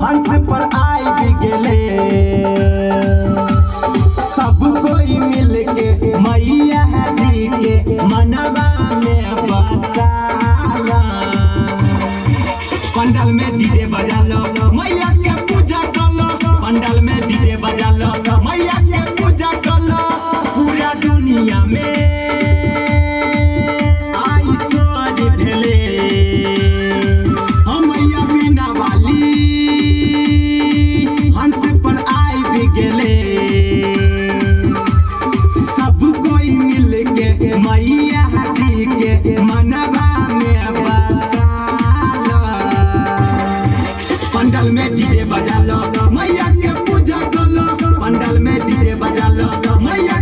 हंस पर आई भी गेले। सब कोई मिल के मैया जी के मनवा में बसाला। पंडाल में डीजे बजा लो, मैया के पूजा कर लो। पंडाल में डीजे बजा लो, मैया के पूजा कर लो। पूरा दुनिया में आई सोरी भेले, हम मैया बिना वाली हंस पर आई भी गेले। सब कोई मिल के मैया जी के मनवा में बसाला। पंडाल में डीजे बजा लो, मैया के पूजा कर लो। पंडाल में डीजे बजा लो, मैया